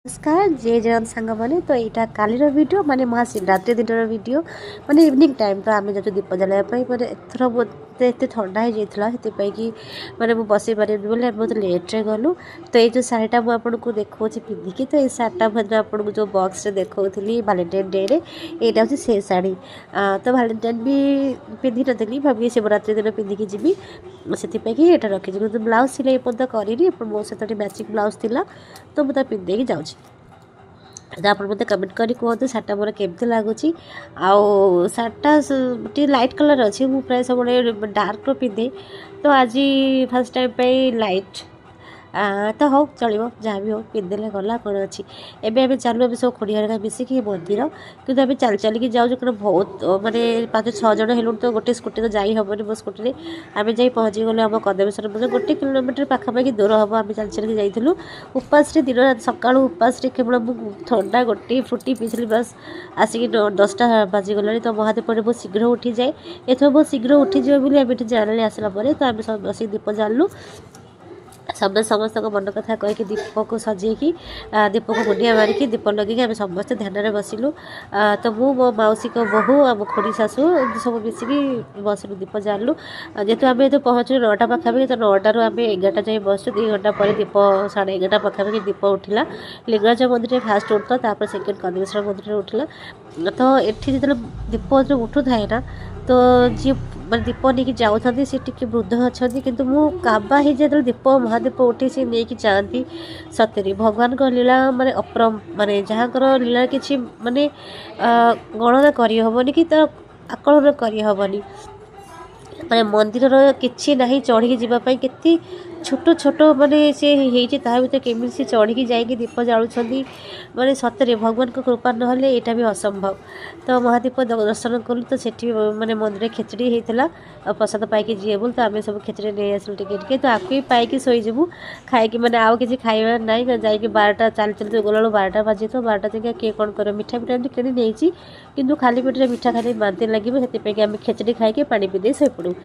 नमस्कार जय जगन सांग मैंने तो यहाँ कालीर वीडियो माने महाशिवरात्रि दिन वीडियो माने इवनिंग टाइम तो आम जो दीप जलाइवाई मैंने एथर बहुत एत ठंडा हो जाता से कि मैंने मुझे बस पारे बोले बहुत लेट्रे गलु तो ये जो शाढ़ीटा मुझे देखा पिंधिकी तो ये शाढ़ीटा मैं आपको जो बक्स देखी भालेटाइन डे रे यहाँ हूँ से शाढ़ी तो भालेटाइन भी पिंधि नी भावी शिवरात्रि दिन पिंधिकी जी से ये रखी तो ब्लाउज सिलाई पर्यटन करी मो सहित मैचिंग ब्लाउज थी तो मुझे पिंधे जाऊँ तो आप मत कमेंट करी कहतु शार्टा मोर केमती लगुच आउ शार्टा टी लाइट कलर अच्छी मुझे प्राय सब डार्क पिंधे तो आज फर्स्ट टाइम पे लाइट तो हो चलो जहाँ भी हो पिंधेले गला कौन अच्छी एवं आम चलू आम सब खोड़िया मिसिकी मंदिर कि आम चल चलिकी जाऊँ कहीं बहुत मानते 5-6 जन हेलु तो गोटे स्कूटी तो जाई हेनी मो स्कूटी आम जा पहुँची गलु आम कदमेश्वर मंदिर 1 किलोमीटर पाखापाखि दूर हम आम चल चलिकी जाइलु उपास दिन रात सका उपास केवल ठंडा गोटे फ्रुटी पीली बस आसिक 10टा बाजिगला तो महादेव बहुत शीघ्र उठी जाए एथर बहुत शीघ्र उठीज बोली आम जानी आसला तो आम सब बस दीप जालु समस्त मन कथा कहीकि दीप को सजेकी दीप को गुंडिया मारिकी दीप लगे आम समस्त ध्यान में बसिलु तो मु मो मौसी को बहु आम खोड़ी शाशु सब मिसिकी बसलु दीप जालु जेहेतु आम ये पहुँचू 9टा पाखापाखि तो 9टारू आम 11टा जाए बसु 2 घंटा पर दीप 11:30 पाखापाखि दीप उठिला लिंगराज मंदिर फास्ट उठता सेकेंड कदमेश्वर मंदिर उठिला तो ये जो दीप जो उठू थाए ना तो जी मैं दीप नहीं जाऊँ सी टी वृद्ध अच्छा किंतु मु काबा ही जो दीप महादीप उठी सी नहीं जाती सतरे भगवान को लीला माने अपरम माने जहाँ लीला किसी माने गणना करहबनी कि तर आकलन करहबनी माने मंदिर किसी ना चढ़ी जावाई के छोट छोट माने से भर केमी से चढ़ी जाकि दीप जालुंट माने सतरे भगवान को कृपा ना यहाँ भी असंभव तो महादीप दर्शन कलु तो सेठी माने मंदिर खेचड़ी होता प्रसाद पाई जी बोल तो आम सब खेचड़ी नहीं आसलु टिके तो आपको पाई शोजु खाई मैंने आउ कि खाइबा ना जा 12टा चल चलते गला 12टा बाजे तो 12टा जगह किए कौन कर मिठा मिठा कि नहीं कि खाली पेटे मीठा खाली बांति लगे से आम खेचड़ी खाई पानी पी दे शोपड़ू।